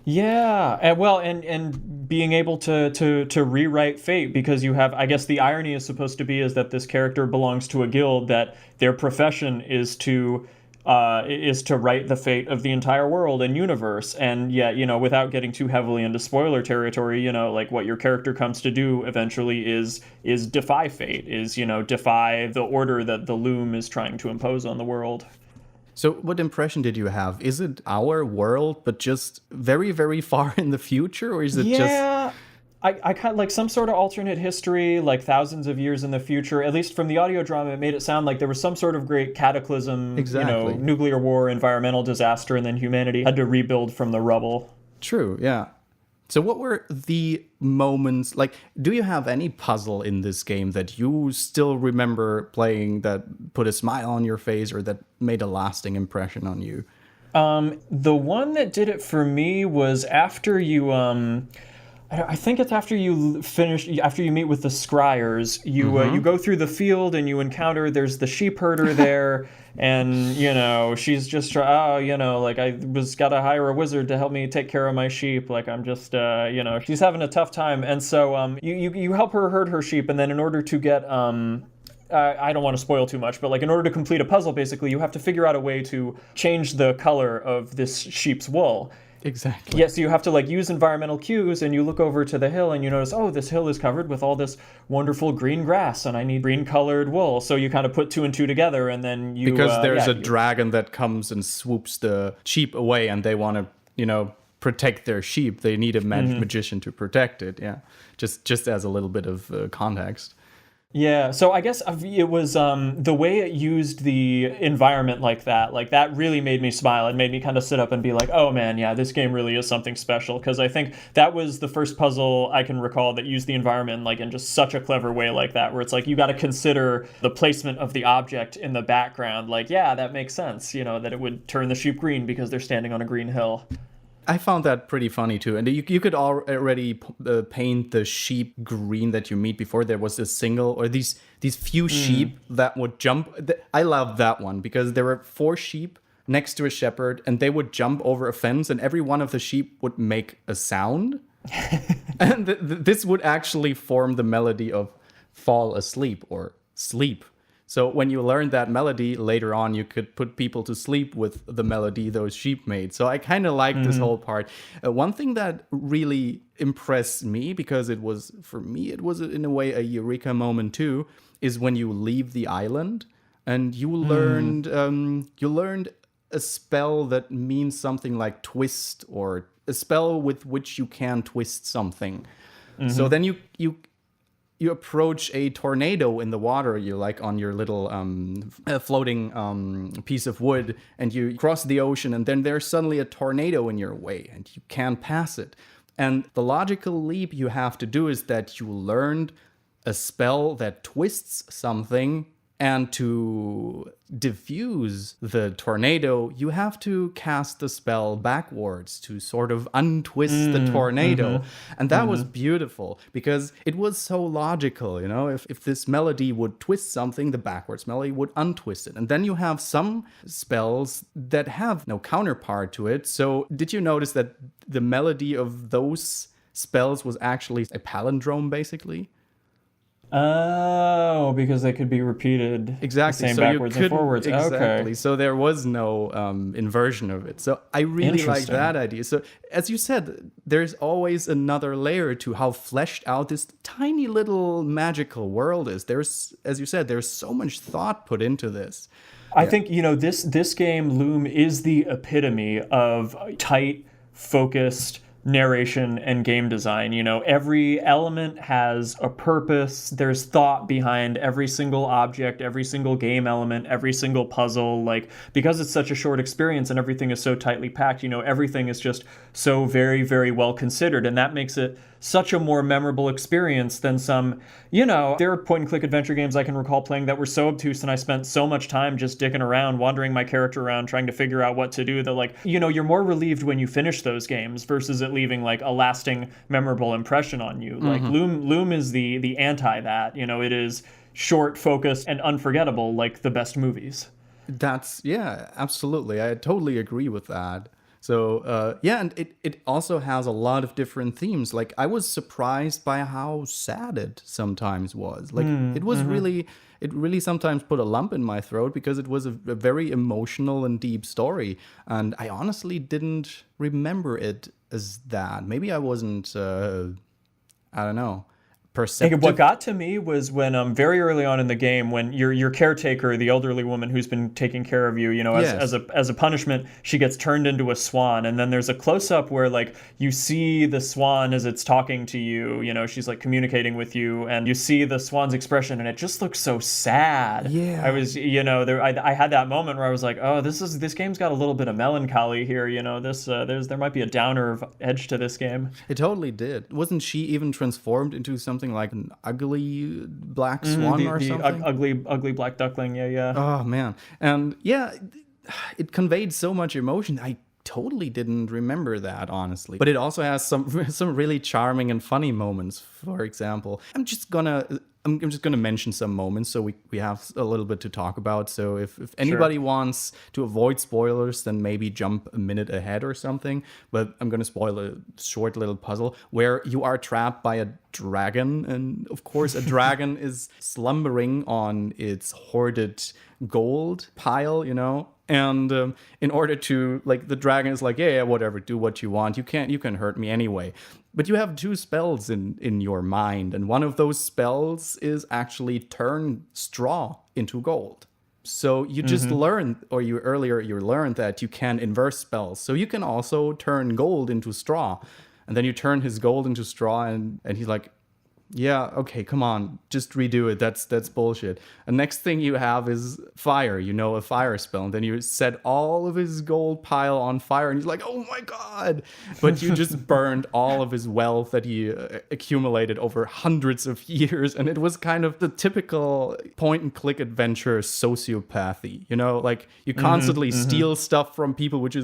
Yeah, and being able to rewrite fate, because you have, I guess the irony is supposed to be is that this character belongs to a guild that their profession is to write the fate of the entire world and universe. And yet, without getting too heavily into spoiler territory, like what your character comes to do eventually is defy fate, is, defy the order that the loom is trying to impose on the world. So what impression did you have? Is it our world, but just very, very far in the future? Or is it just... I kind of like some sort of alternate history, like thousands of years in the future. At least from the audio drama, it made it sound like there was some sort of great cataclysm, exactly. Nuclear war, environmental disaster, and then humanity had to rebuild from the rubble. True, yeah. So what were the moments, like, do you have any puzzle in this game that you still remember playing that put a smile on your face or that made a lasting impression on you? The one that did it for me was after you... I think it's after you meet with the scryers, you go through the field and you encounter, there's the sheep herder there, and, she's just, like I gotta hire a wizard to help me take care of my sheep, like I'm just, she's having a tough time, and so you help her herd her sheep, and then in order to get, I don't want to spoil too much, but like in order to complete a puzzle, basically, you have to figure out a way to change the color of this sheep's wool. Exactly. Yeah, so you have to like use environmental cues, and you look over to the hill and you notice, oh, this hill is covered with all this wonderful green grass and I need green colored wool. So you kind of put two and two together, and then you... Because there's a dragon that comes and swoops the sheep away, and they want to, protect their sheep. They need a magician to protect it, yeah. Just as a little bit of context. Yeah, so I guess it was the way it used the environment like that really made me smile. It made me kind of sit up and be like, oh man, yeah, this game really is something special. Because I think that was the first puzzle I can recall that used the environment like in just such a clever way like that, where it's like you got to consider the placement of the object in the background. Like, yeah, that makes sense, that it would turn the sheep green because they're standing on a green hill. I found that pretty funny too, and you could already paint the sheep green that you meet before there was a single or these few sheep that would jump. I love that one because there were 4 sheep next to a shepherd, and they would jump over a fence, and every one of the sheep would make a sound, and this would actually form the melody of "Fall Asleep" or "Sleep." So when you learned that melody, later on you could put people to sleep with the melody those sheep made. So I kind of like this whole part. One thing that really impressed me, because for me it was in a way a eureka moment too, is when you leave the island and you learned a spell that means something like twist, or a spell with which you can twist something. So then you approach a tornado in the water, you like on your little floating piece of wood, and you cross the ocean, and then there's suddenly a tornado in your way, and you can't pass it. And the logical leap you have to do is that you learned a spell that twists something, And to diffuse the tornado, you have to cast the spell backwards to sort of untwist the tornado. And that was beautiful because it was so logical, you know? If this melody would twist something, the backwards melody would untwist it. And then you have some spells that have no counterpart to it. So did you notice that the melody of those spells was actually a palindrome, basically? Oh, because they could be repeated. Exactly. The same so backwards and forwards. Exactly. Okay. So there was no inversion of it. So I really like that idea. So as you said, there's always another layer to how fleshed out this tiny little magical world is. There's, as you said, there's so much thought put into this. I think, you know, this game, Loom, is the epitome of tight, focused narration and game design. You know, every element has a purpose. There's thought behind every single object, every single game element, every single puzzle. Like, because it's such a short experience and everything is so tightly packed, you know, everything is just so very, very well considered. And that makes it such a more memorable experience than some, you know, there are point and click adventure games I can recall playing that were so obtuse and I spent so much time just dicking around, wandering my character around, trying to figure out what to do, that, like, you know, you're more relieved when you finish those games versus it leaving like a lasting, memorable impression on you. Like Loom is the anti that, you know, it is short, focused, and unforgettable, like the best movies. That's, yeah, absolutely. I totally agree with that. So, yeah, and it also has a lot of different themes. Like, I was surprised by how sad it sometimes was. Like, it was really, it really sometimes put a lump in my throat because it was a very emotional and deep story. And I honestly didn't remember it as that. Maybe I wasn't, I don't know, perceptive. What got to me was when very early on in the game, when your caretaker, the elderly woman who's been taking care of you, you know, as a punishment, she gets turned into a swan, and then there's a close up where like you see the swan as it's talking to you, you know, she's like communicating with you, and you see the swan's expression, and it just looks so sad. Yeah, I was, you know, I had that moment where I was like, oh, this game's got a little bit of melancholy here, you know, there might be a downer edge to this game. It totally did. Wasn't she even transformed into something like an ugly black swan or something? Ugly black duckling, yeah. Oh, man. And yeah, it conveyed so much emotion. I totally didn't remember that, honestly. But it also has some really charming and funny moments. For example, I'm just gonna mention some moments so we have a little bit to talk about. So if anybody wants to avoid spoilers, then maybe jump a minute ahead or something. But I'm gonna spoil a short little puzzle where you are trapped by a dragon, and of course a dragon is slumbering on its hoarded gold pile, you know. And in order to, like, the dragon is like, yeah, whatever, do what you want. You can hurt me anyway. But you have two spells in your mind, and one of those spells is actually turn straw into gold. So you just learned, or you learned that you can inverse spells. So you can also turn gold into straw. And then you turn his gold into straw, and he's like, yeah, okay, come on, just redo it. That's bullshit. And next thing you have is fire, you know, a fire spell. And then you set all of his gold pile on fire, and he's like, oh my god. But you just burned all of his wealth that he accumulated over hundreds of years. And it was kind of the typical point-and-click adventure sociopathy, you know, like you constantly steal stuff from people, which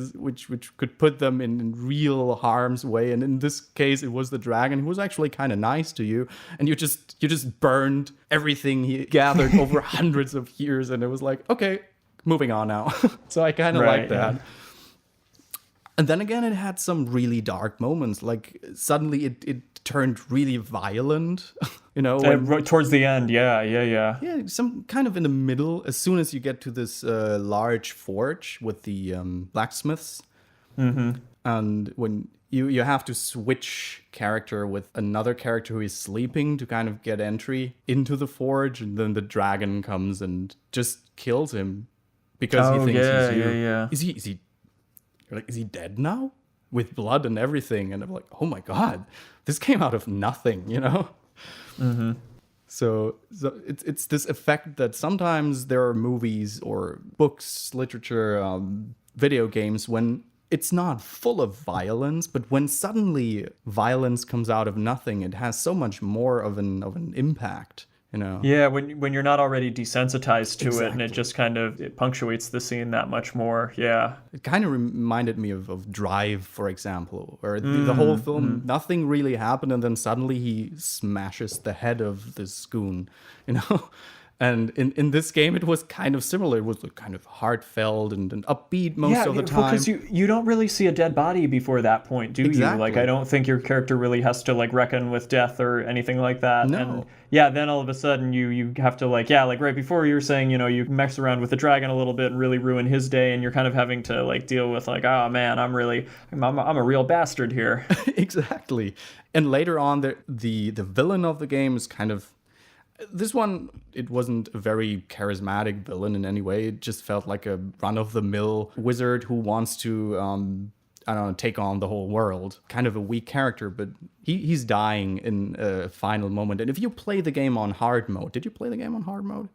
could put them in real harm's way. And in this case, it was the dragon, who was actually kind of nice to you. And you just burned everything he gathered over hundreds of years, and it was like, okay, moving on now. So I kind of like that. Yeah. And then again, it had some really dark moments. Like suddenly it turned really violent, you know. Towards the end, yeah. Yeah, some kind of in the middle. As soon as you get to this large forge with the blacksmiths, and when you have to switch character with another character who is sleeping to kind of get entry into the forge, and then the dragon comes and just kills him because he thinks he's you. Yeah. Is he dead now? With blood and everything. And I'm like, oh my god, this came out of nothing, you know? So it's this effect that sometimes there are movies or books, literature, video games, when it's not full of violence, but when suddenly violence comes out of nothing, it has so much more of an impact. you know. Yeah, when you're not already desensitized to it, and it Exactly. just kind of it punctuates the scene that much more. Yeah. It kind of reminded me of Drive, for example, where the whole film, nothing really happened, and then suddenly he smashes the head of this goon, you know? And in this game, it was kind of similar. It was kind of heartfelt and upbeat most of the time. Because you don't really see a dead body before that point, do you? Like, I don't think your character really has to, like, reckon with death or anything like that. No. And yeah, then all of a sudden you have to, like, like right before you were saying, you know, you mess around with the dragon a little bit and really ruin his day, and you're kind of having to, like, deal with, like, oh man, I'm a real bastard here. Exactly. And later on, the villain of the game is kind of... This one, it wasn't a very charismatic villain in any way. It just felt like a run-of-the-mill wizard who wants to, I don't know, take on the whole world. Kind of a weak character, but he's dying in a final moment. And if you play the game on hard mode... Did you play the game on hard mode?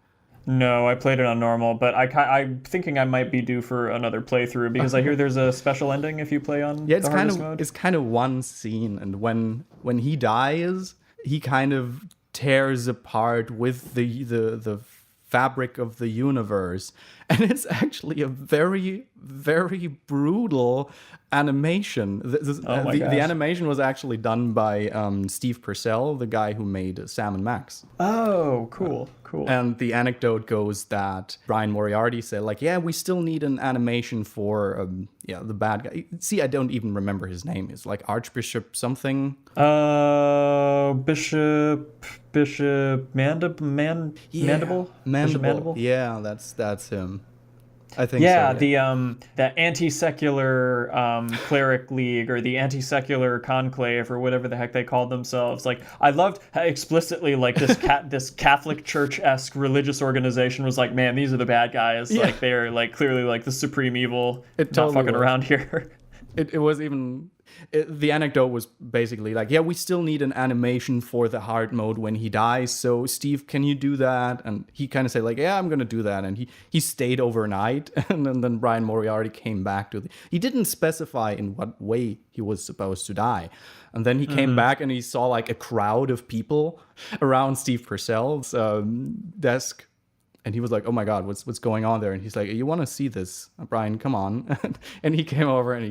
No, I played it on normal, but I'm thinking I might be due for another playthrough because I hear there's a special ending if you play on the hardest mode. It's kind of one scene, and when he dies, he kind of tears apart with the fabric of the universe, and it's actually a very, very brutal animation. The animation was actually done by Steve Purcell, the guy who made Sam and Max. Oh, cool. And the anecdote goes that Brian Moriarty said, like, yeah, we still need an animation for, the bad guy. See, I don't even remember his name. It's like Archbishop something. Bishop Mandible? Mandible. Bishop Mandible? Yeah, that's him. I think yeah, so. the anti-secular cleric league or the anti-secular conclave or whatever the heck they called themselves. Like, I loved how explicitly, like, this this Catholic Church-esque religious organization was like, man, these are the bad guys. Yeah. Like, they're like clearly like the supreme evil. It not totally fucking was. Around here. It was even... the anecdote was basically like, yeah, we still need an animation for the hard mode when he dies. So, Steve, can you do that? And he kind of said, like, yeah, I'm going to do that. And he stayed overnight. And then Brian Moriarty came back to he didn't specify in what way he was supposed to die. And then he came back and he saw, like, a crowd of people around Steve Purcell's desk. And he was like, oh my God, what's going on there? And he's like, you want to see this, Brian, come on. And he came over and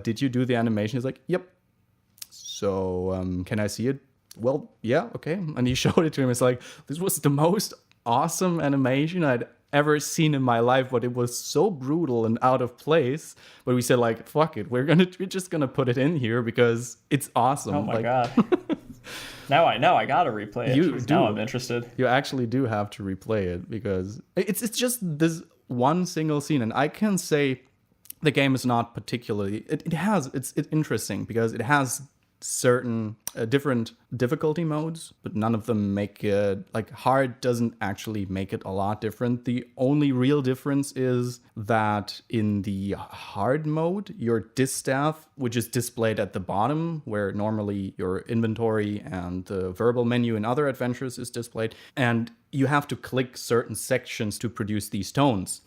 did you do the animation? He's like, yep. So can I see it? Well, yeah, okay. And he showed it to him. It's like, this was the most awesome animation I'd ever seen in my life, but it was so brutal and out of place. But we said, like, fuck it, we're just gonna put it in here because it's awesome. Oh my God. Now I gotta replay it. Now I'm interested. You actually do have to replay it because it's just this one single scene, and I can say the game is not particularly. It's interesting because it has certain different difficulty modes, but none of them make it like hard. Doesn't actually make it a lot different. The only real difference is that in the hard mode, your distaff, which is displayed at the bottom where normally your inventory and the verbal menu in other adventures is displayed, and you have to click certain sections to produce these tones.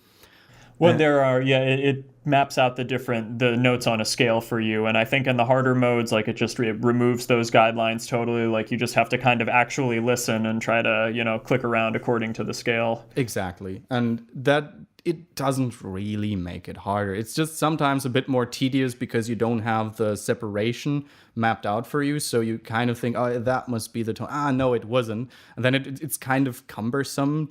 Well, there are, it maps out the notes on a scale for you. And I think in the harder modes, like, it just removes those guidelines totally. Like, you just have to kind of actually listen and try to, click around according to the scale. Exactly. And that it doesn't really make it harder. It's just sometimes a bit more tedious because you don't have the separation mapped out for you. So you kind of think, oh, that must be the tone. Ah, no, it wasn't. And then it's kind of cumbersome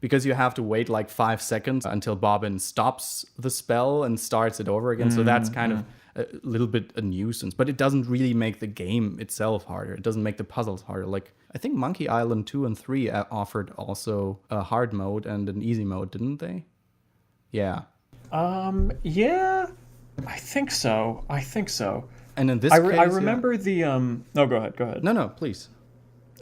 because you have to wait like 5 seconds until Bobbin stops the spell and starts it over again. So that's kind of a little bit a nuisance, but it doesn't really make the game itself harder. It doesn't make the puzzles harder. Like, I think Monkey Island 2 and 3 offered also a hard mode and an easy mode, didn't they? Yeah. Yeah, I think so. And in this case, I remember the No, go ahead. No, please.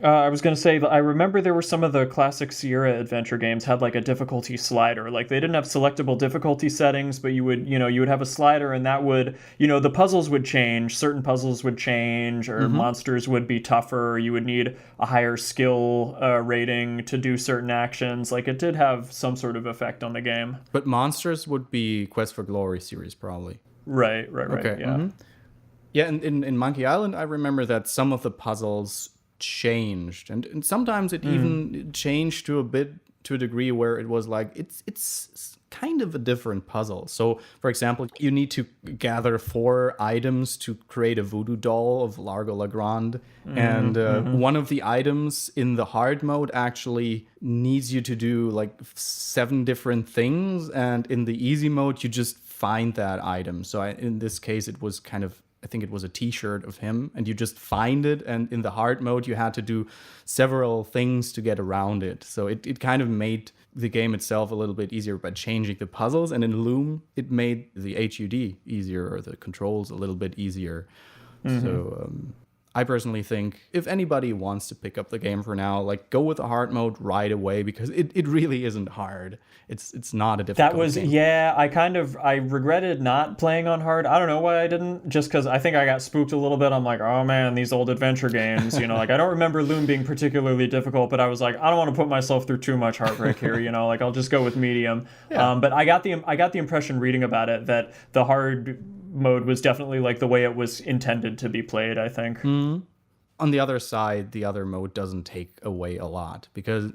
I was going to say, I remember there were some of the classic Sierra adventure games had like a difficulty slider. Like, they didn't have selectable difficulty settings, but you would have a slider, and that would, the puzzles would change. Certain puzzles would change, or monsters would be tougher. You would need a higher skill rating to do certain actions. Like, it did have some sort of effect on the game. But monsters would be Quest for Glory series, probably. Right. Okay. Yeah. Yeah, in Monkey Island, I remember that some of the puzzles changed, and sometimes it even changed to a degree where it was like it's kind of a different puzzle. So for example, you need to gather 4 items to create a voodoo doll of Largo Legrand, and one of the items in the hard mode actually needs you to do like 7 different things, and in the easy mode you just find that item. So in this case it was kind of, I think it was a t-shirt of him, and you just find it, and in the hard mode you had to do several things to get around it. So it kind of made the game itself a little bit easier by changing the puzzles, and in Loom it made the HUD easier, or the controls a little bit easier. So I personally think if anybody wants to pick up the game for now, like, go with the hard mode right away, because it really isn't hard. It's not a difficult game. Yeah, I regretted not playing on hard. I don't know why I didn't, just because I think I got spooked a little bit. I'm like, oh man, these old adventure games, like, I don't remember Loom being particularly difficult, but I was like, I don't want to put myself through too much heartbreak here, like, I'll just go with medium. Yeah. But I got the impression reading about it that the hard mode was definitely like the way it was intended to be played, I think. On the other side, the other mode doesn't take away a lot, because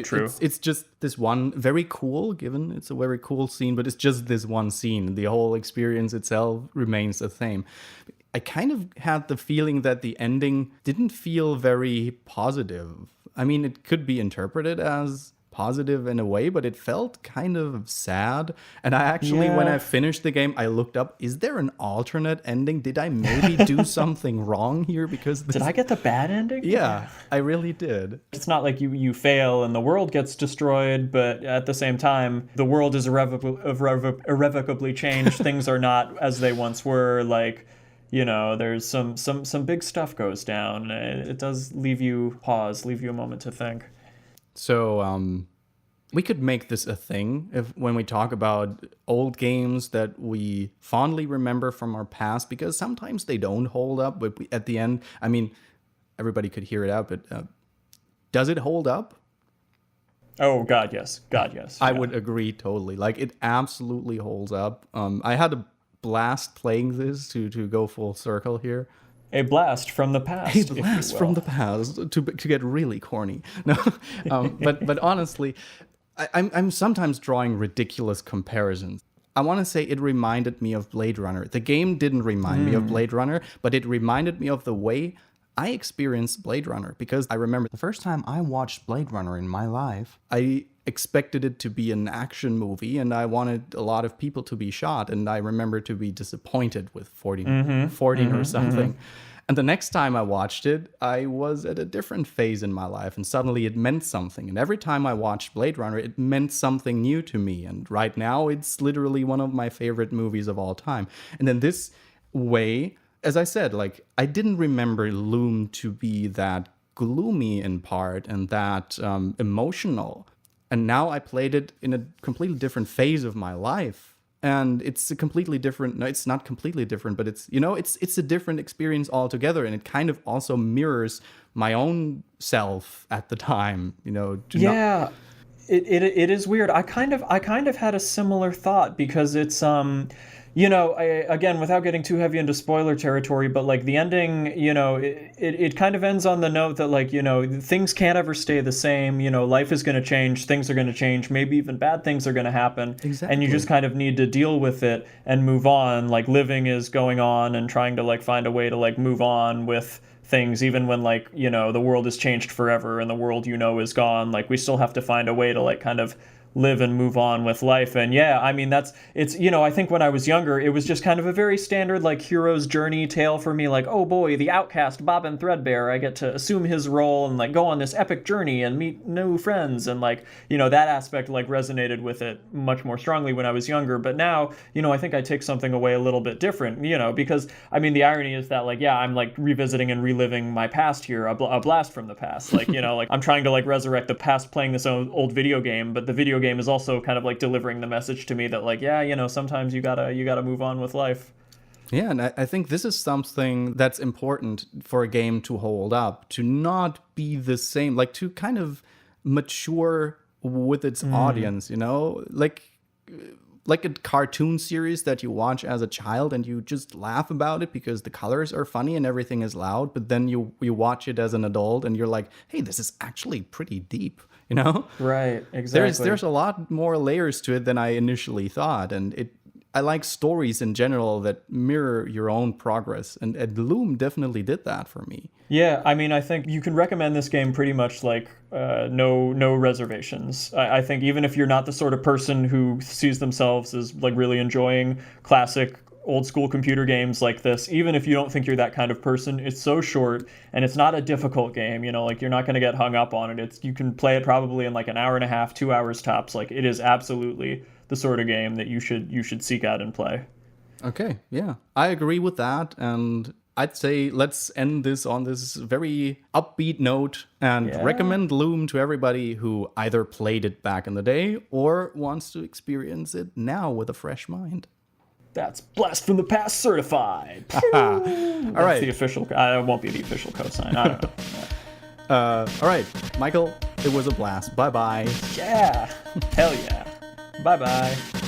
true. It's just this one, very cool, given it's a very cool scene, but it's just this one scene. The whole experience itself remains the same. I kind of had the feeling that the ending didn't feel very positive. I mean, it could be interpreted as positive in a way, but it felt kind of sad. And I actually, when I finished the game, I looked up, is there an alternate ending? Did I maybe do something wrong here? Because did I get the bad ending? Yeah, I really did. It's not like you fail and the world gets destroyed, but at the same time, the world is irrevocably changed. Things are not as they once were. Like, there's some big stuff goes down. It does leave you a moment to think. So we could make this a thing when we talk about old games that we fondly remember from our past, because sometimes they don't hold up, but at the end, I mean, everybody could hear it out, but does it hold up? Oh, God, yes. I would agree totally. Like, it absolutely holds up. I had a blast playing this, to go full circle here. A blast from the past. A blast from the past, to get really corny. No, but honestly, I'm sometimes drawing ridiculous comparisons. I want to say it reminded me of Blade Runner. The game didn't remind me of Blade Runner, but it reminded me of the way I experienced Blade Runner, because I remember the first time I watched Blade Runner in my life, I expected it to be an action movie, and I wanted a lot of people to be shot, and I remember to be disappointed with 14 or something. And the next time I watched it, I was at a different phase in my life, and suddenly it meant something. And every time I watched Blade Runner, it meant something new to me. And right now, it's literally one of my favorite movies of all time. And in this way, as I said, like, I didn't remember Loom to be that gloomy in part and that emotional. And now I played it in a completely different phase of my life. And it's a completely different, no, it's not completely different, but it's, it's a different experience altogether. And it kind of also mirrors my own self at the time, It is weird. I kind of had a similar thought, because it's again, without getting too heavy into spoiler territory, but like the ending, it kind of ends on the note that, like, things can't ever stay the same. Life is going to change, things are going to change, maybe even bad things are going to happen. Exactly. And you just kind of need to deal with it and move on. Like, living is going on and trying to, like, find a way to, like, move on with things, even when, like, the world has changed forever and the world is gone. Like, we still have to find a way to, like, kind of live and move on with life. And yeah, I mean, I think when I was younger, it was just kind of a very standard, like, hero's journey tale for me. Like, oh boy, the outcast Bobbin Threadbare, I get to assume his role and, like, go on this epic journey and meet new friends. And, like, that aspect, like, resonated with it much more strongly when I was younger. But now, I think I take something away a little bit different, because, I mean, the irony is that, like, yeah, I'm, like, revisiting and reliving my past here, a blast from the past. Like, like, I'm trying to, like, resurrect the past playing this old video game, but the video game is also kind of, like, delivering the message to me that, like, yeah, sometimes you gotta move on with life. Yeah, and I think this is something that's important for a game to hold up, to not be the same, like, to kind of mature with its audience, like, like a cartoon series that you watch as a child and you just laugh about it because the colors are funny and everything is loud, but then you watch it as an adult and you're like, hey, this is actually pretty deep, you know? Right, exactly. There's a lot more layers to it than I initially thought, and I like stories in general that mirror your own progress, and Loom definitely did that for me. Yeah, I mean, I think you can recommend this game pretty much like no reservations. I think even if you're not the sort of person who sees themselves as like really enjoying classic old school computer games like this, even if you don't think you're that kind of person, it's so short and it's not a difficult game, you know, like you're not going to get hung up on it. You can play it probably in like an hour and a half, 2 hours tops. Like it is absolutely the sort of game that you should seek out and play. Okay, yeah. I agree with that, and I'd say let's end this on this very upbeat note and recommend Loom to everybody who either played it back in the day or wants to experience it now with a fresh mind. That's Blast from the Past certified. All right. The official. It won't be the official cosign. I don't know. All right, Michael, it was a blast. Bye-bye. Yeah. Hell yeah. Bye-bye.